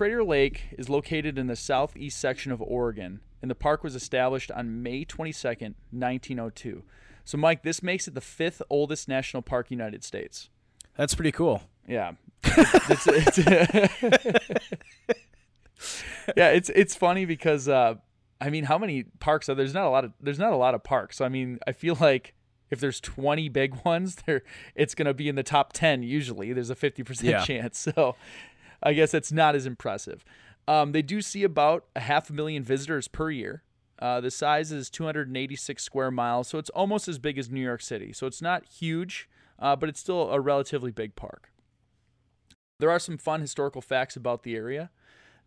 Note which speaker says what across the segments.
Speaker 1: Crater Lake is located in the southeast section of Oregon, and the park was established on May 22nd, 1902. So, Mike, this makes it the 5th oldest national park in the United States.
Speaker 2: That's pretty cool.
Speaker 1: Yeah. It's funny because I mean, how many parks are there? There's not a lot of parks. So, I mean, I feel like if there's 20 big ones, it's going to be in the top 10 usually. There's a 50% chance. So, I guess it's not as impressive. They do see about 500,000 visitors per year. The size is 286 square miles, so it's almost as big as New York City. So it's not huge, but it's still a relatively big park. There are some fun historical facts about the area.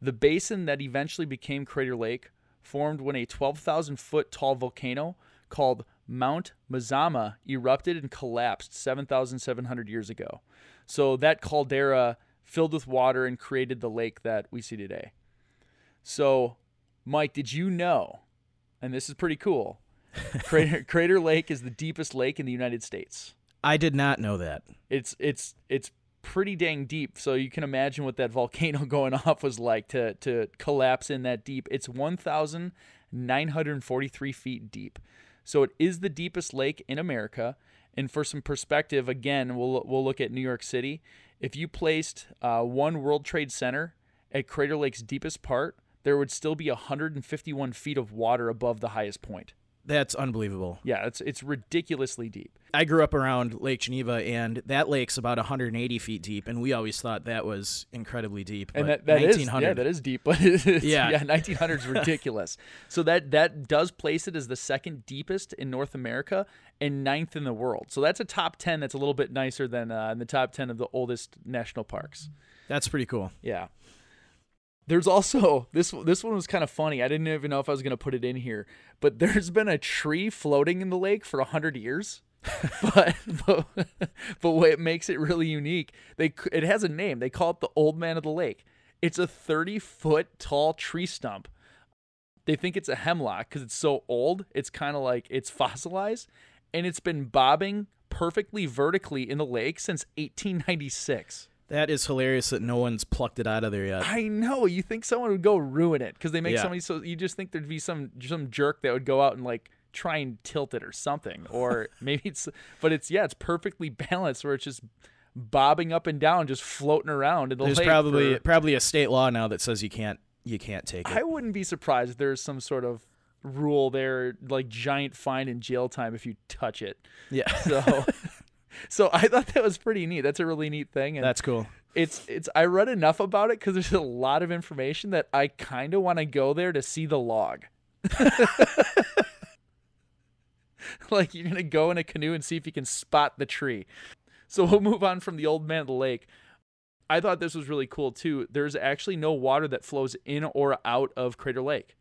Speaker 1: The basin that eventually became Crater Lake formed when a 12,000-foot tall volcano called Mount Mazama erupted and collapsed 7,700 years ago. So that caldera filled with water and created the lake that we see today. So, Mike, did you know, and this is pretty cool, Crater Lake is the deepest lake in the United States?
Speaker 2: I did not know that.
Speaker 1: It's pretty dang deep, so you can imagine what that volcano going off was like to collapse in that deep. It's 1,943 feet deep. So it is the deepest lake in America. And for some perspective, again, we'll look at New York City. If you placed one World Trade Center at Crater Lake's deepest part, there would still be 151 feet of water above the highest point.
Speaker 2: That's unbelievable.
Speaker 1: Yeah, it's ridiculously deep.
Speaker 2: I grew up around Lake Geneva, and that lake's about 180 feet deep, and we always thought that was incredibly deep.
Speaker 1: And that is deep, but yeah, 1900 is ridiculous. So that does place it as the second deepest in North America and 9th in the world. So that's a top 10 that's a little bit nicer than the top 10 of the oldest national parks.
Speaker 2: That's pretty cool.
Speaker 1: Yeah. There's also, this one was kind of funny. I didn't even know if I was going to put it in here, but there's been a tree floating in the lake for 100 years. but what makes it really unique, it has a name. They call it the Old Man of the Lake. It's a 30-foot tall tree stump. They think it's a hemlock because it's so old. It's kind of like it's fossilized, and it's been bobbing perfectly vertically in the lake since 1896.
Speaker 2: That is hilarious that no one's plucked it out of there yet.
Speaker 1: I know. You think someone would go ruin it because they make somebody, so you just think there'd be some jerk that would go out and like try and tilt it or something. Or maybe it's perfectly balanced where it's just bobbing up and down, just floating around in the lake.
Speaker 2: There's probably a state law now that says you can't take it.
Speaker 1: I wouldn't be surprised if there's some sort of rule there, like giant fine and jail time if you touch it.
Speaker 2: Yeah.
Speaker 1: So I thought that was pretty neat. That's a really neat thing. And
Speaker 2: that's cool.
Speaker 1: I read enough about it because there's a lot of information that I kind of want to go there to see the log. Like you're going to go in a canoe and see if you can spot the tree. So we'll move on from the Old Man of the Lake. I thought this was really cool too. There's actually no water that flows in or out of Crater Lake.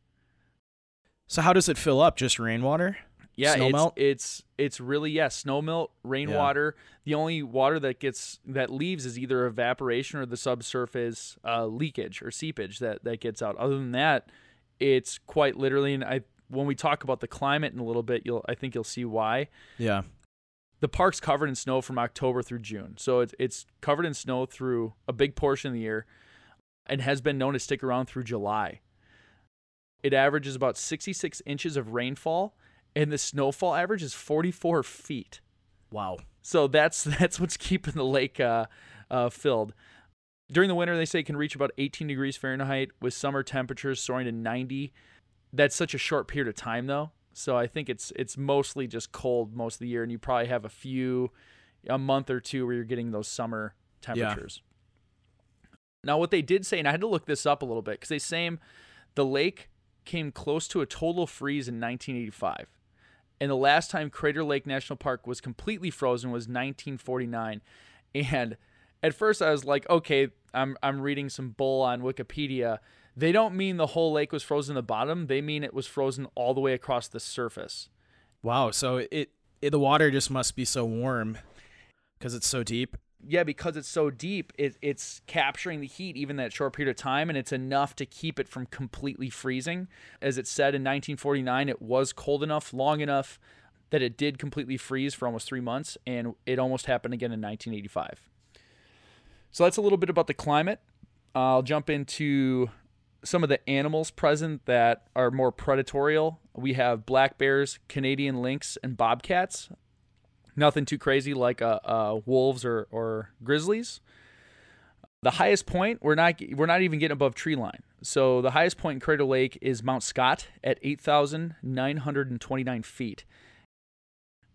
Speaker 2: So how does it fill up? Just rainwater?
Speaker 1: Yeah,
Speaker 2: snowmelt?
Speaker 1: It's really snowmelt, rainwater. Yeah. The only water that leaves is either evaporation or the subsurface leakage or seepage that gets out. Other than that, it's quite literally. And when we talk about the climate in a little bit, I think you'll see why.
Speaker 2: Yeah.
Speaker 1: The park's covered in snow from October through June, so it's covered in snow through a big portion of the year, and has been known to stick around through July. It averages about 66 inches of rainfall. And the snowfall average is 44 feet.
Speaker 2: Wow.
Speaker 1: So that's what's keeping the lake filled. During the winter, they say it can reach about 18 degrees Fahrenheit with summer temperatures soaring to 90. That's such a short period of time, though. So I think it's mostly just cold most of the year, and you probably have a month or two where you're getting those summer temperatures. Yeah. Now, what they did say, and I had to look this up a little bit, because they say the lake came close to a total freeze in 1985. And the last time Crater Lake National Park was completely frozen was 1949. And at first I was like, okay, I'm reading some bull on Wikipedia. They don't mean the whole lake was frozen at the bottom. They mean it was frozen all the way across the surface.
Speaker 2: Wow. So the water just must be so warm because it's so deep.
Speaker 1: Yeah, because it's so deep, it's capturing the heat even that short period of time, and it's enough to keep it from completely freezing. As it said in 1949, it was cold enough, long enough, that it did completely freeze for almost 3 months, and it almost happened again in 1985. So that's a little bit about the climate. I'll jump into some of the animals present that are more predatorial. We have black bears, Canadian lynx, and bobcats. Nothing too crazy like wolves or grizzlies. The highest point, we're not even getting above tree line. So the highest point in Crater Lake is Mount Scott at 8,929 feet.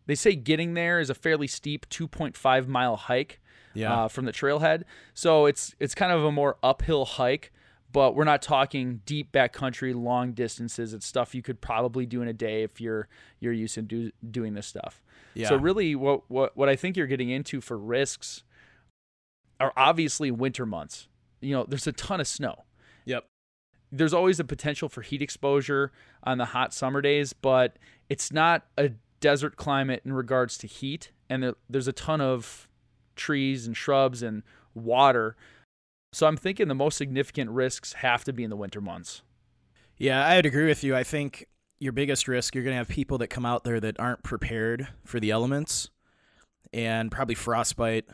Speaker 1: They say getting there is a fairly steep 2.5 mile hike from the trailhead. So it's kind of a more uphill hike, but we're not talking deep backcountry, long distances. It's stuff you could probably do in a day if you're used to doing this stuff. Yeah. So really what I think you're getting into for risks are obviously winter months. There's a ton of snow.
Speaker 2: Yep.
Speaker 1: There's always a potential for heat exposure on the hot summer days, but it's not a desert climate in regards to heat, and there's a ton of trees and shrubs and water. So I'm thinking the most significant risks have to be in the winter months.
Speaker 2: Yeah, I'd agree with you. I think your biggest risk, you're going to have people that come out there that aren't prepared for the elements, and probably frostbite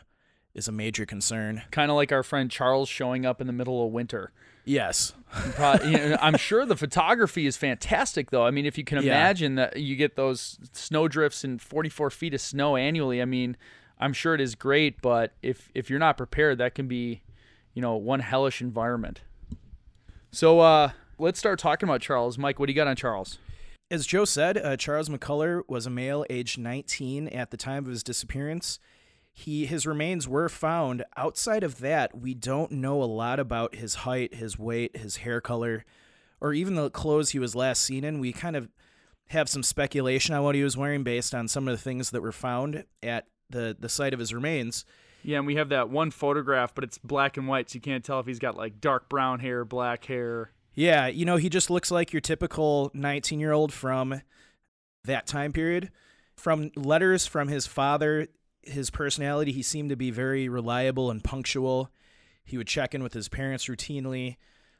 Speaker 2: is a major concern.
Speaker 1: Kind of like our friend Charles showing up in the middle of winter.
Speaker 2: Yes.
Speaker 1: I'm sure the photography is fantastic, though. I mean, if you can imagine that you get those snow drifts and 44 feet of snow annually, I mean, I'm sure it is great, but if you're not prepared, that can be, one hellish environment. So let's start talking about Charles. Mike, what do you got on Charles?
Speaker 2: As Joe said, Charles McCullar was a male aged 19 at the time of his disappearance. His remains were found. Outside of that, we don't know a lot about his height, his weight, his hair color, or even the clothes he was last seen in. We kind of have some speculation on what he was wearing based on some of the things that were found at the site of his remains.
Speaker 1: Yeah, and we have that one photograph, but it's black and white, so you can't tell if he's got like dark brown hair, black hair.
Speaker 2: Yeah, he just looks like your typical 19-year-old from that time period. From letters from his father, his personality, he seemed to be very reliable and punctual. He would check in with his parents routinely,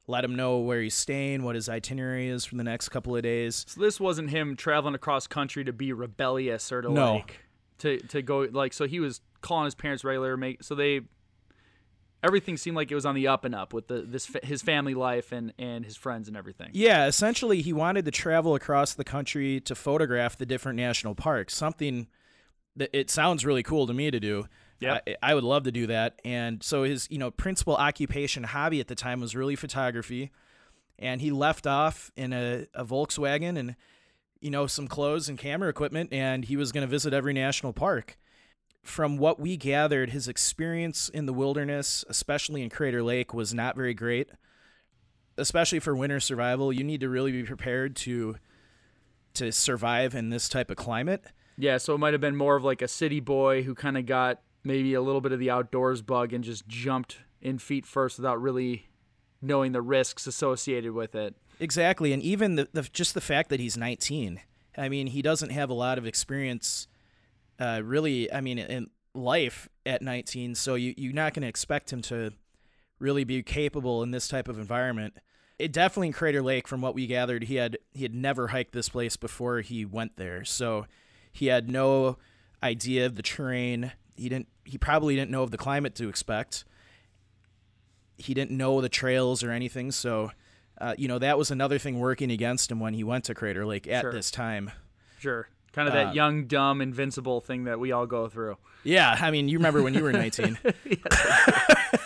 Speaker 2: let him know where he's staying, what his itinerary is for the next couple of days.
Speaker 1: So this wasn't him traveling across country to be rebellious or to go so he was calling his parents regular, everything seemed like it was on the up and up with his family life and his friends and everything.
Speaker 2: Yeah, essentially he wanted to travel across the country to photograph the different national parks, something it sounds really cool to me to do. Yeah, I would love to do that. And so his, principal occupation hobby at the time was really photography. And he left off in a Volkswagen and, some clothes and camera equipment, and he was going to visit every national park. From what we gathered, his experience in the wilderness, especially in Crater Lake, was not very great. Especially for winter survival, you need to really be prepared to survive in this type of climate.
Speaker 1: Yeah, so it might have been more of like a city boy who kind of got maybe a little bit of the outdoors bug and just jumped in feet first without really knowing the risks associated with it.
Speaker 2: Exactly, and even just the fact that he's 19. I mean, he doesn't have a lot of experience, in life at 19, so you're not going to expect him to really be capable in this type of environment. It definitely in Crater Lake, from what we gathered, he had never hiked this place before he went there, so he had no idea of the terrain. He probably didn't know of the climate to expect. He didn't know the trails or anything. So, that was another thing working against him when he went to Crater Lake at this time.
Speaker 1: Sure. Kind of that young, dumb, invincible thing that we all go through.
Speaker 2: Yeah. I mean, you remember when you were 19.
Speaker 1: Yes,